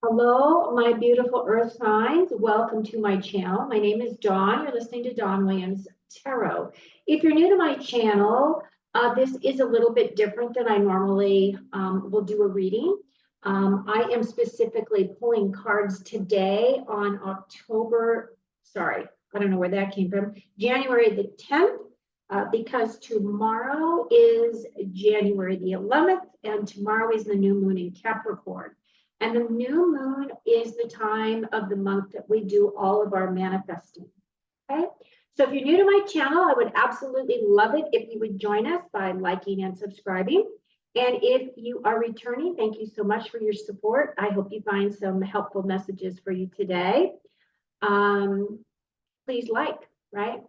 Hello, my beautiful earth signs. Welcome to my channel. My name is Dawn. You're listening to Dawn Williams Tarot. If you're new to my channel, this is a little bit different than I normally will do a reading. I am specifically pulling cards today on I don't know where that came from, January the 10th, because tomorrow is January the 11th, and tomorrow is the new moon in Capricorn. And the new moon is the time of the month that we do all of our manifesting. Okay. So if you're new to my channel, I would absolutely love it if you would join us by liking and subscribing. And if you are returning, thank you so much for your support. I hope you find some helpful messages for you today. Please right?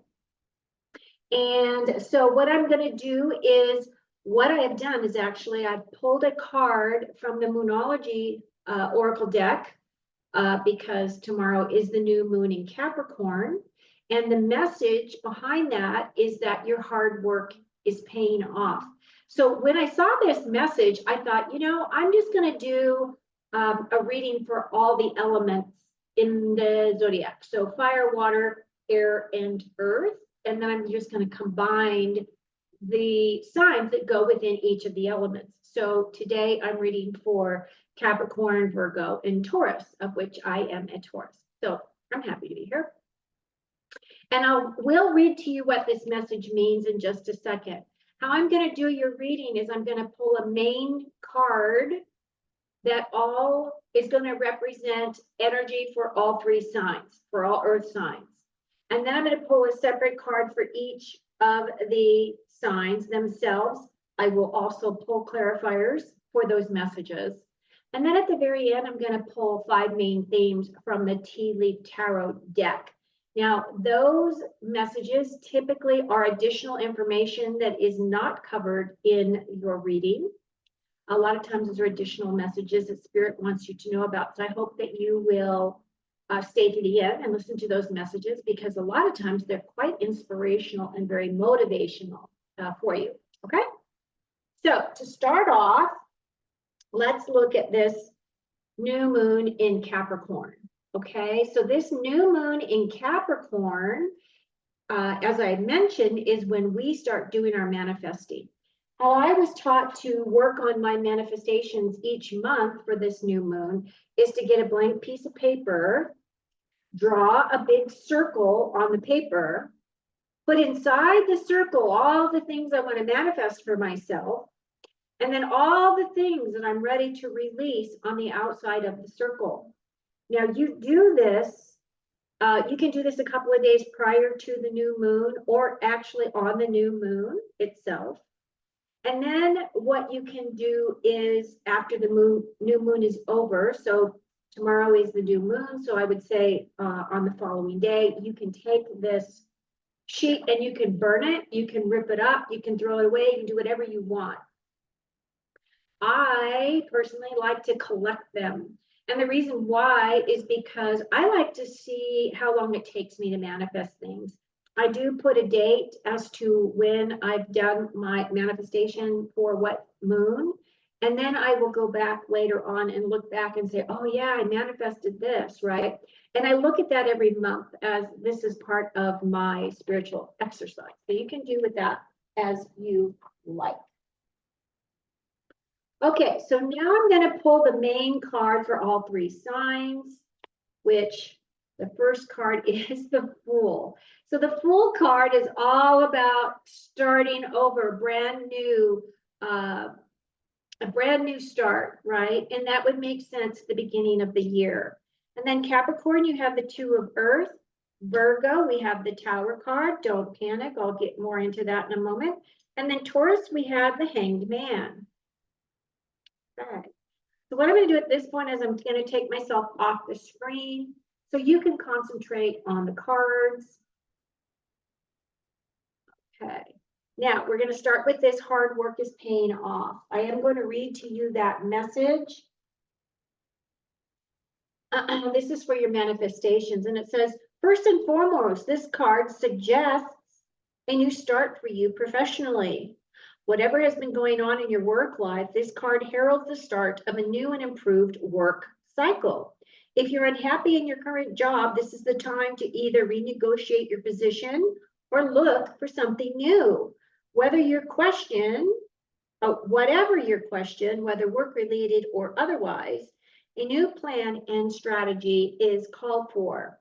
And so what I'm going to do is, what I have done is actually I've pulled a card from the Moonology Oracle deck because tomorrow is the new moon in Capricorn. And the message behind that is that your hard work is paying off. So when I saw this message, I thought, I'm just going to do a reading for all the elements in the zodiac. So fire, water, air, and earth. And then I'm just going to combine the signs that go within each of the elements. So today I'm reading for Capricorn, Virgo, and Taurus, of which I am a Taurus. So I'm happy to be here. And will read to you what this message means in just a second. How I'm going to do your reading is I'm going to pull a main card that all is going to represent energy for all three signs, for all earth signs. And then I'm going to pull a separate card for each of the signs themselves. I will also pull clarifiers for those messages. And then at the very end, I'm going to pull 5 main themes from the Tea Leaf Tarot deck. Now, those messages typically are additional information that is not covered in your reading. A lot of times those are additional messages that Spirit wants you to know about. So I hope that you will stay to the end and listen to those messages, because a lot of times they're quite inspirational and very motivational for you. Okay. So to start off, let's look at this new moon in Capricorn. Okay. So this new moon in Capricorn, as I mentioned, is when we start doing our manifesting. How I was taught to work on my manifestations each month for this new moon is to get a blank piece of paper, draw a big circle on the paper, put inside the circle all the things I want to manifest for myself, and then all the things that I'm ready to release on the outside of the circle. Now you do this, you can do this a couple of days prior to the new moon, or actually on the new moon itself. And then what you can do is, after the new moon is over, so tomorrow is the new moon, so I would say on the following day, you can take this sheet and you can burn it, you can rip it up, you can throw it away, you can do whatever you want. I personally like to collect them. And the reason why is because I like to see how long it takes me to manifest things. I do put a date as to when I've done my manifestation for what moon. And then I will go back later on and look back and say, oh yeah, I manifested this, right? And I look at that every month, as this is part of my spiritual exercise. So you can do with that as you like. Okay, so now I'm going to pull the main card for all three signs, which the first card is the Fool. So the Fool card is all about starting over, a brand new start, right? And that would make sense at the beginning of the year. And then Capricorn, you have the Two of Earth. Virgo, we have the Tower card. Don't panic. I'll get more into that in a moment. And then Taurus, we have the Hanged Man. Okay. So what I'm going to do at this point is I'm going to take myself off the screen so you can concentrate on the cards. Okay. Now we're going to start with this hard work is paying off. I am going to read to you that message. This is for your manifestations. And it says, first and foremost, this card suggests a new start for you professionally. Whatever has been going on in your work life, this card heralds the start of a new and improved work cycle. If you're unhappy in your current job, this is the time to either renegotiate your position or look for something new. Whether your question, whatever your question, whether work-related or otherwise, a new plan and strategy is called for.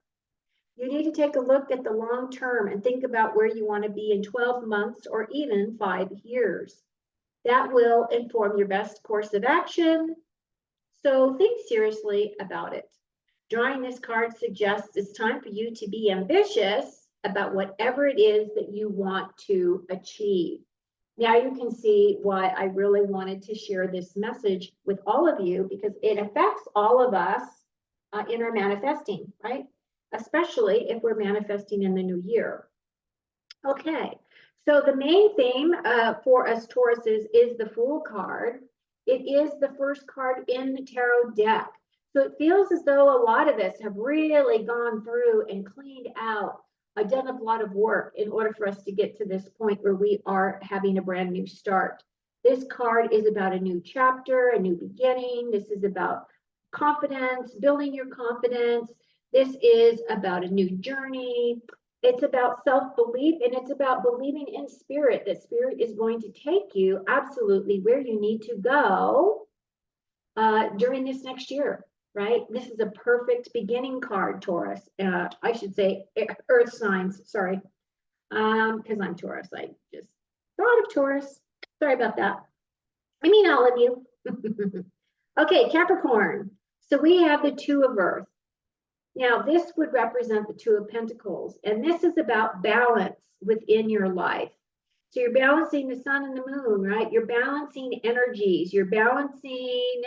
You need to take a look at the long term and think about where you want to be in 12 months or even 5 years. That will inform your best course of action. So think seriously about it. Drawing this card suggests it's time for you to be ambitious about whatever it is that you want to achieve. Now you can see why I really wanted to share this message with all of you, because it affects all of us in our manifesting, right? Especially if we're manifesting in the new year. Okay, so the main theme for us Tauruses is the Fool card. It is the first card in the tarot deck. So it feels as though a lot of us have really gone through and cleaned out, done a lot of work in order for us to get to this point where we are having a brand new start. This card is about a new chapter, a new beginning. This is about confidence, building your confidence. This is about a new journey. It's about self-belief, and it's about believing in spirit, that spirit is going to take you absolutely where you need to go during this next year, right? This is a perfect beginning card, Taurus. I should say earth signs, sorry, because I'm Taurus. I just thought of Taurus. Sorry about that. I mean, all of you. Okay, Capricorn. So we have the Two of Earth. Now, this would represent the Two of Pentacles, and this is about balance within your life. So you're balancing the sun and the moon, right? You're balancing energies. You're balancing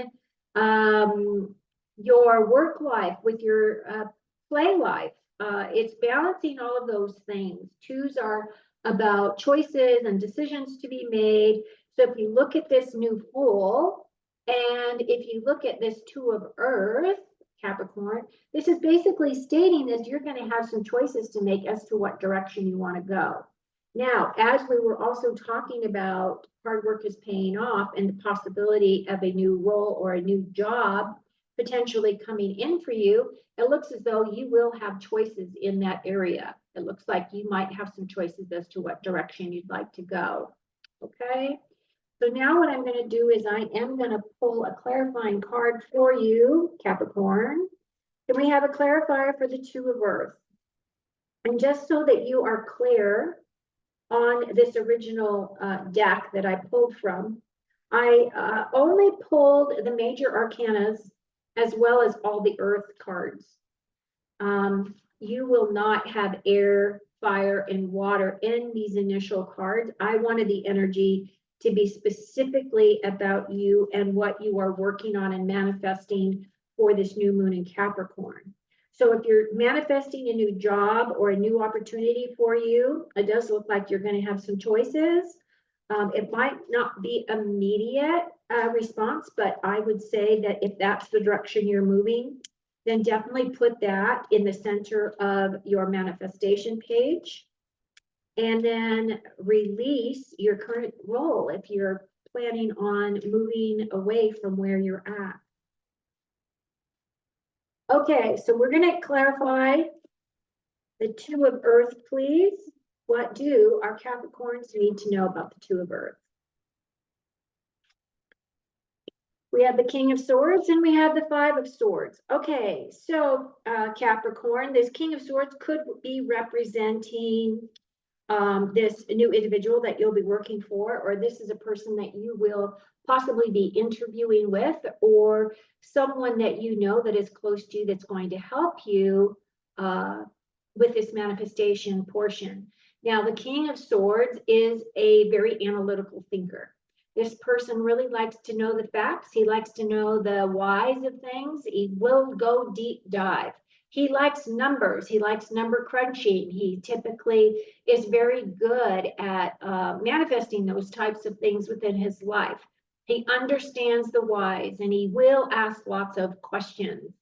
your work life with your play life. It's balancing all of those things. Twos are about choices and decisions to be made. So if you look at this new Fool, and if you look at this Two of Earth, Capricorn, this is basically stating that you're going to have some choices to make as to what direction you want to go. Now, as we were also talking about hard work is paying off and the possibility of a new role or a new job potentially coming in for you, it looks as though you will have choices in that area. It looks like you might have some choices as to what direction you'd like to go. Okay. So now what I'm going to do is I am going to pull a clarifying card for you, Capricorn. And we have a clarifier for the Two of Earth. And just so that you are clear on this original deck that I pulled from, I only pulled the major arcanas as well as all the Earth cards. You will not have air, fire, and water in these initial cards. I wanted the energy to be specifically about you and what you are working on and manifesting for this new moon in Capricorn. So if you're manifesting a new job or a new opportunity for you, it does look like you're going to have some choices. It might not be immediate response, but I would say that if that's the direction you're moving, then definitely put that in the center of your manifestation page. And then release your current role if you're planning on moving away from where you're at. Okay, so we're going to clarify the Two of Earth, please. What do our Capricorns need to know about the Two of Earth? We have the King of Swords and we have the Five of Swords. Okay, so Capricorn, this King of Swords could be representing this new individual that you'll be working for, or this is a person that you will possibly be interviewing with, or someone that you know that is close to you that's going to help you with this manifestation portion. Now, the King of Swords is a very analytical thinker. This person really likes to know the facts. He likes to know the whys of things. He will go deep dive. He likes numbers. He likes number crunching. He typically is very good at manifesting those types of things within his life. He understands the whys and he will ask lots of questions.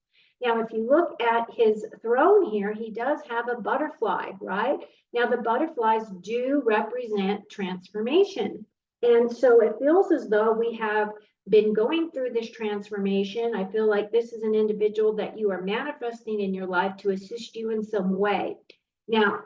Now, if you look at his throne here, he does have a butterfly, right? Now, the butterflies do represent transformation. And so it feels as though we have been going through this transformation. I feel like this is an individual that you are manifesting in your life to assist you in some way. Now,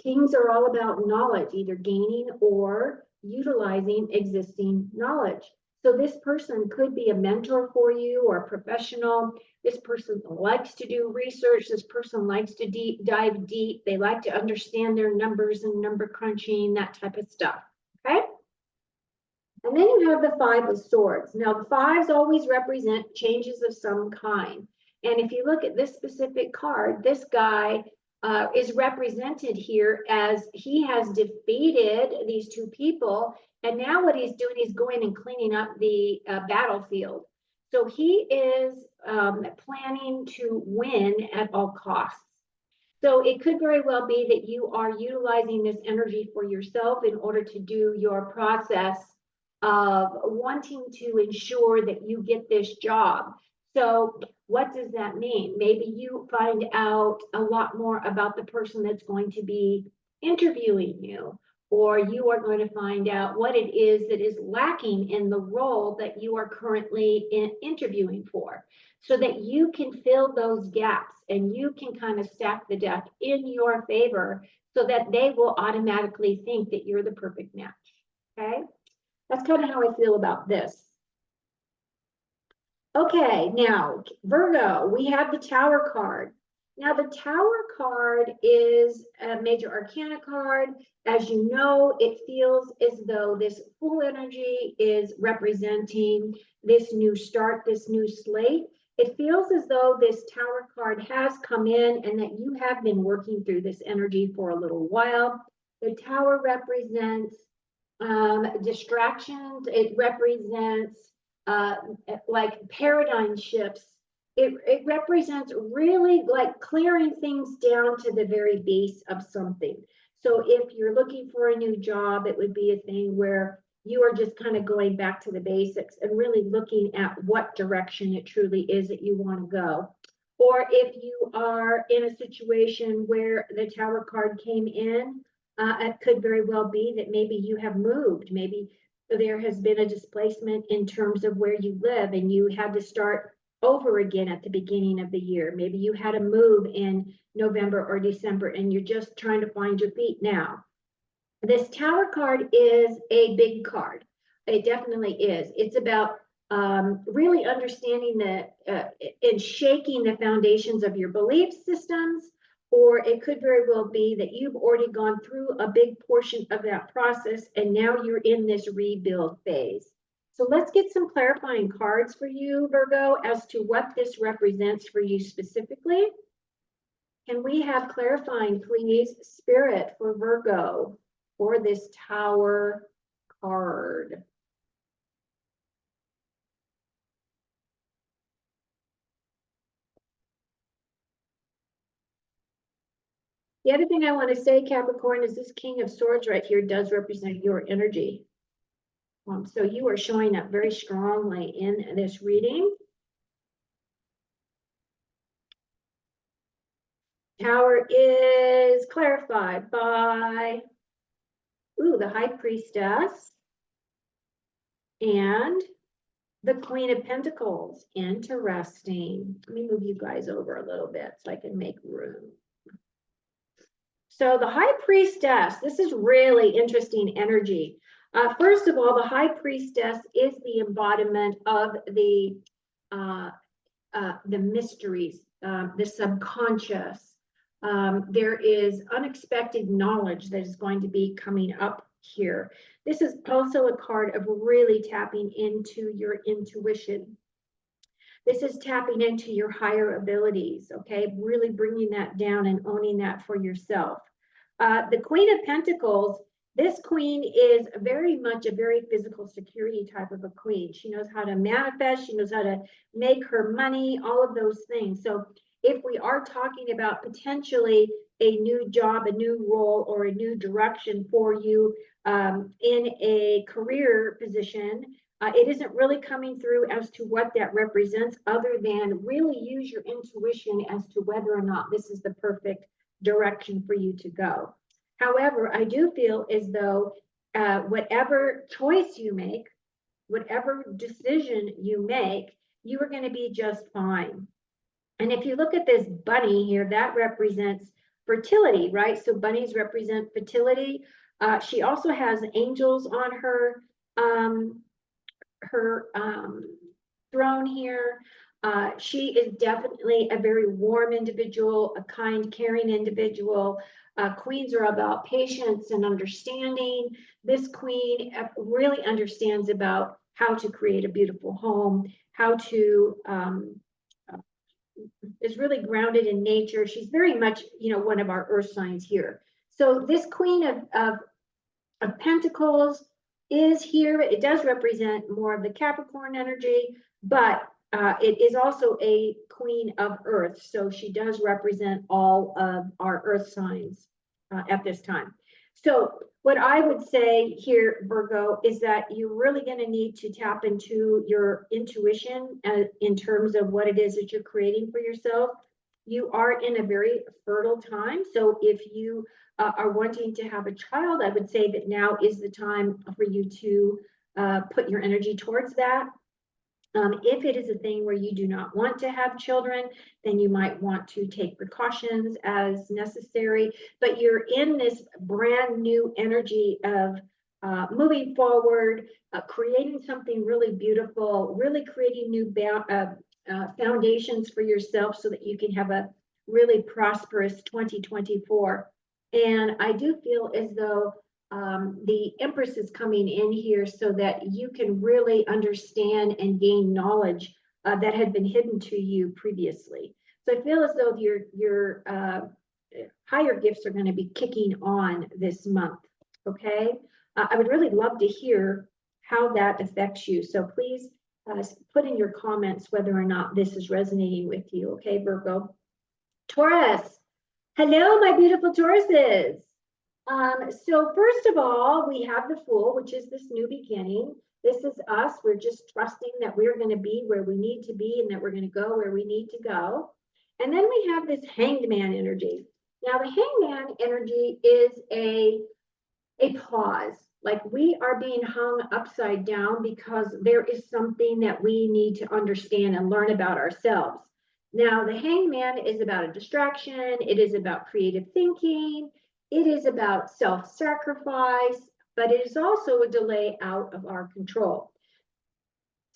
kings are all about knowledge, either gaining or utilizing existing knowledge. So this person could be a mentor for you or a professional. This person likes to do research. This person likes to dive deep. They like to understand their numbers and number crunching, that type of stuff. Okay. And then you have the Five of Swords. Now, the fives always represent changes of some kind. And if you look at this specific card, this guy is represented here as he has defeated these two people. And now what he's doing is going and cleaning up the battlefield. So he is planning to win at all costs. So it could very well be that you are utilizing this energy for yourself in order to do your process of wanting to ensure that you get this job. So what does that mean? Maybe you find out a lot more about the person that's going to be interviewing you, or you are going to find out what it is that is lacking in the role that you are currently interviewing for, so that you can fill those gaps and you can kind of stack the deck in your favor so that they will automatically think that you're the perfect match. Okay? That's kind of how I feel about this. Okay, now, Virgo, we have the Tower card. Now, the Tower card is a major arcana card. As you know, it feels as though this full energy is representing this new start, this new slate. It feels as though this Tower card has come in and that you have been working through this energy for a little while. The Tower represents distractions. It represents like paradigm shifts. It represents really like clearing things down to the very base of something. So if you're looking for a new job, it would be a thing where you are just kind of going back to the basics and really looking at what direction it truly is that you want to go. Or if you are in a situation where the Tower card came in, it could very well be that maybe you have moved. Maybe there has been a displacement in terms of where you live and you had to start over again at the beginning of the year. Maybe you had a move in November or December and you're just trying to find your feet now. This Tower card is a big card. It definitely is. It's about really understanding and shaking the foundations of your belief systems, or it could very well be that you've already gone through a big portion of that process and now you're in this rebuild phase. So let's get some clarifying cards for you, Virgo, as to what this represents for you specifically. Can we have clarifying, please, Spirit, for Virgo for this Tower card? The other thing I want to say, Capricorn, is this King of Swords right here does represent your energy. So you are showing up very strongly in this reading. Tower is clarified by, the High Priestess and the Queen of Pentacles. Interesting. Let me move you guys over a little bit so I can make room. So the High Priestess, this is really interesting energy. First of all, the High Priestess is the embodiment of the mysteries, the subconscious. There is unexpected knowledge that is going to be coming up here. This is also a card of really tapping into your intuition. This is tapping into your higher abilities, okay? Really bringing that down and owning that for yourself. The Queen of Pentacles, this queen is very much a very physical security type of a queen. She knows how to manifest. She knows how to make her money, all of those things. So if we are talking about potentially a new job, a new role, or a new direction for you in a career position, it isn't really coming through as to what that represents, other than really use your intuition as to whether or not this is the perfect direction for you to go. However, I do feel as though whatever choice you make, whatever decision you make, you are going to be just fine. And if you look at this bunny here, that represents fertility, right? So bunnies represent fertility. She also has angels on um, her throne here. She is definitely a very warm individual, a kind, caring individual. Queens are about patience and understanding. This queen really understands about how to create a beautiful home, how to is really grounded in nature. She's very much, one of our earth signs here. So this queen of Pentacles is here. It does represent more of the Capricorn energy, but it is also a queen of earth. So she does represent all of our earth signs at this time. So what I would say here, Virgo, is that you're really going to need to tap into your intuition in terms of what it is that you're creating for yourself. You are in a very fertile time. So if you are wanting to have a child, I would say that now is the time for you to put your energy towards that. If it is a thing where you do not want to have children, then you might want to take precautions as necessary. But you're in this brand new energy of moving forward, creating something really beautiful, really creating new foundations for yourself so that you can have a really prosperous 2024. And I do feel as though the Empress is coming in here so that you can really understand and gain knowledge that had been hidden to you previously. So I feel as though your higher gifts are going to be kicking on this month. Okay, I would really love to hear how that affects you. So please put in your comments whether or not this is resonating with you. Okay, Virgo. Taurus. Hello, my beautiful Tauruses. So first of all, we have the Fool, which is this new beginning. This is us. We're just trusting that we're going to be where we need to be and that we're going to go where we need to go. And then we have this Hanged Man energy. Now, the Hanged Man energy is a pause. Like we are being hung upside down because there is something that we need to understand and learn about ourselves. Now, the Hanged Man is about a distraction. It is about creative thinking. It is about self-sacrifice, but it is also a delay out of our control.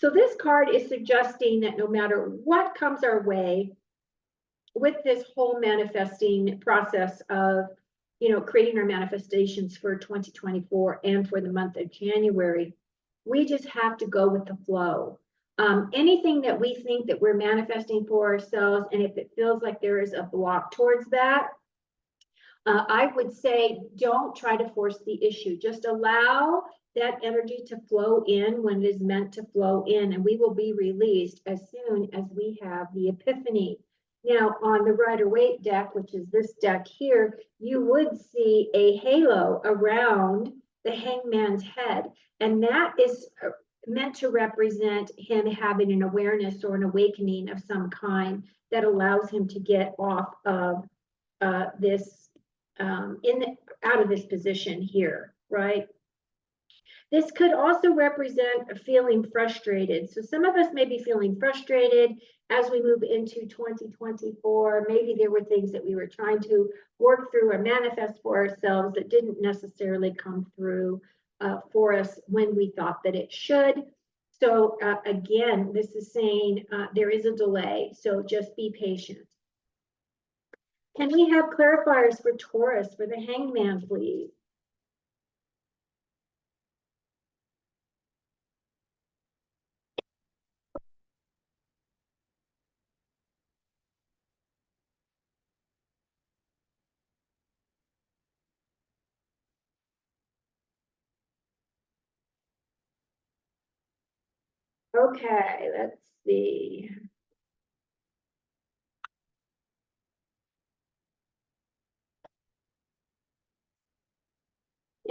So this card is suggesting that no matter what comes our way with this whole manifesting process of, creating our manifestations for 2024 and for the month of January, we just have to go with the flow. Anything that we think that we're manifesting for ourselves, and if it feels like there is a block towards that, I would say don't try to force the issue. Just allow that energy to flow in when it is meant to flow in, and we will be released as soon as we have the epiphany. Now, on the Rider-Waite deck, which is this deck here, you would see a halo around the Hangman's head, and that is meant to represent him having an awareness or an awakening of some kind that allows him to get off of this out of this position here, right? This could also represent feeling frustrated. So some of us may be feeling frustrated as we move into 2024. Maybe there were things that we were trying to work through or manifest for ourselves that didn't necessarily come through for us when we thought that it should. So again, this is saying there is a delay, so just be patient. Can we have clarifiers for Taurus, for the Hanged Man, please? Okay, let's see.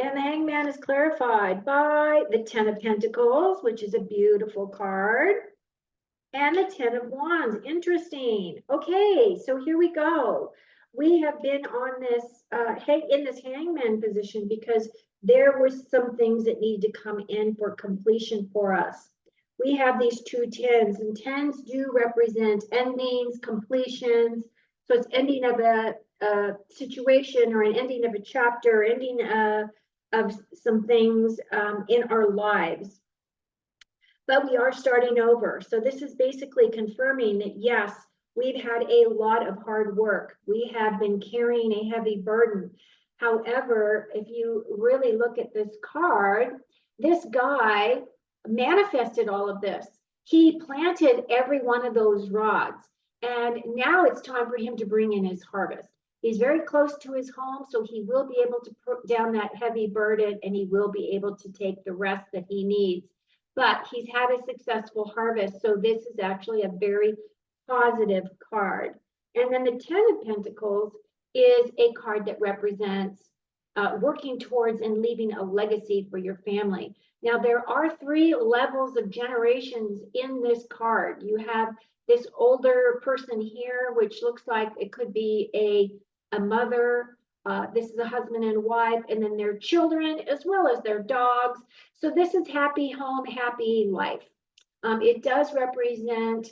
And the Hanged Man is clarified by the Ten of Pentacles, which is a beautiful card, and the Ten of Wands. Interesting. Okay, so here we go. We have been on this in this Hangman position because there were some things that needed to come in for completion for us. We have these two tens, and tens do represent endings, completions. So it's ending of a situation, or an ending of a chapter, ending of some things in our lives. But we are starting over. So this is basically confirming that, yes, we've had a lot of hard work. We have been carrying a heavy burden. However, if you really look at this card, this guy manifested all of this. He planted every one of those rods, and now it's time for him to bring in his harvest. He's very close to his home, so he will be able to put down that heavy burden, and he will be able to take the rest that he needs. But he's had a successful harvest, so this is actually a very positive card. And then the 10 of Pentacles is a card that represents working towards and leaving a legacy for your family. Now, there are 3 levels of generations in this card. You have this older person here, which looks like it could be a mother. This is a husband and wife, and then their children, as well as their dogs. So this is happy home, happy life. It does represent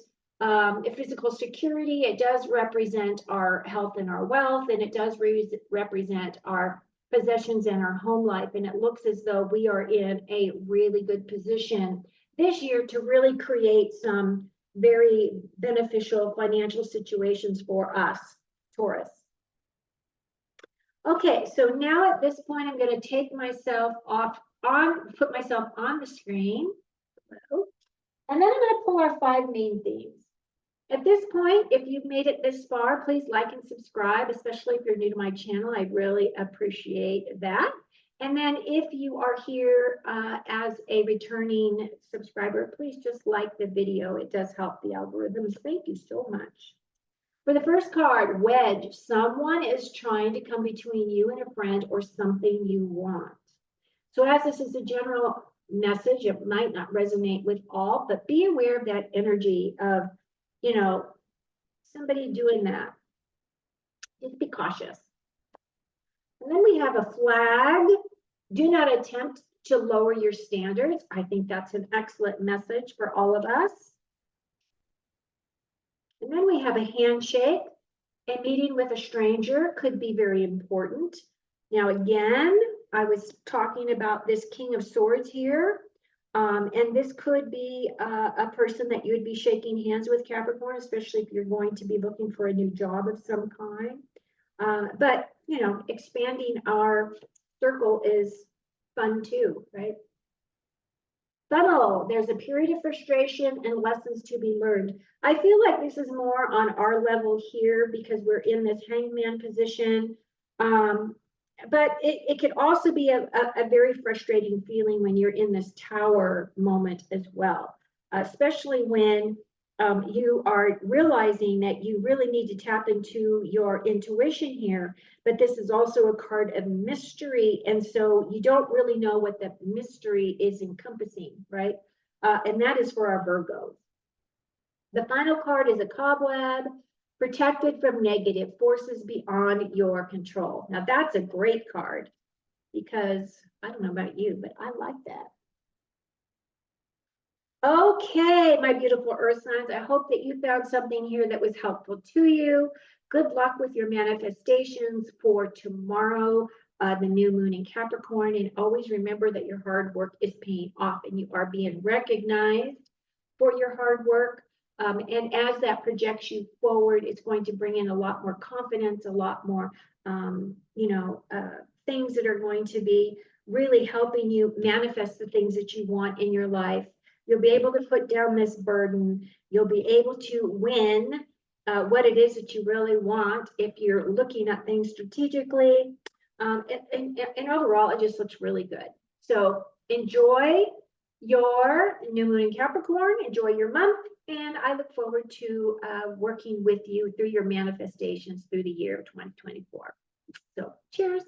physical security. It does represent our health and our wealth, and it does represent our possessions and our home life. And it looks as though we are in a really good position this year to really create some very beneficial financial situations for us, Taurus. Okay, so now at this point, I'm going to take myself put myself on the screen. And then I'm going to pull our 5 main themes. At this point, if you've made it this far, please like and subscribe, especially if you're new to my channel. I really appreciate that. And then if you are here as a returning subscriber, please just like the video. It does help the algorithms. Thank you so much. For the first card, wedge. Someone is trying to come between you and a friend or something you want. So as this is a general message, it might not resonate with all, but be aware of that energy of, somebody doing that. Just be cautious. And then we have a flag. Do not attempt to lower your standards. I think that's an excellent message for all of us. And then we have a handshake. A meeting with a stranger could be very important. Now, again, I was talking about this King of Swords here. And this could be a person that you would be shaking hands with, Capricorn, especially if you're going to be looking for a new job of some kind. But, expanding our circle is fun too, right? Funnel, there's a period of frustration and lessons to be learned. I feel like this is more on our level here because we're in this hangman position. But it could also be a very frustrating feeling when you're in this tower moment as well, especially when you are realizing that you really need to tap into your intuition here. But this is also a card of mystery. And so you don't really know what the mystery is encompassing, right? And that is for our Virgos. The final card is a cobweb. Protected from negative forces beyond your control. Now that's a great card because I don't know about you, but I like that. Okay, my beautiful earth signs, I hope that you found something here that was helpful to you. Good luck with your manifestations for tomorrow, the new moon in Capricorn. And always remember that your hard work is paying off and you are being recognized for your hard work. And as that projects you forward, it's going to bring in a lot more confidence, a lot more, things that are going to be really helping you manifest the things that you want in your life. You'll be able to put down this burden. You'll be able to win what it is that you really want if you're looking at things strategically. And overall, it just looks really good. So enjoy your new moon in Capricorn. Enjoy your month. And I look forward to working with you through your manifestations through the year of 2024. So cheers.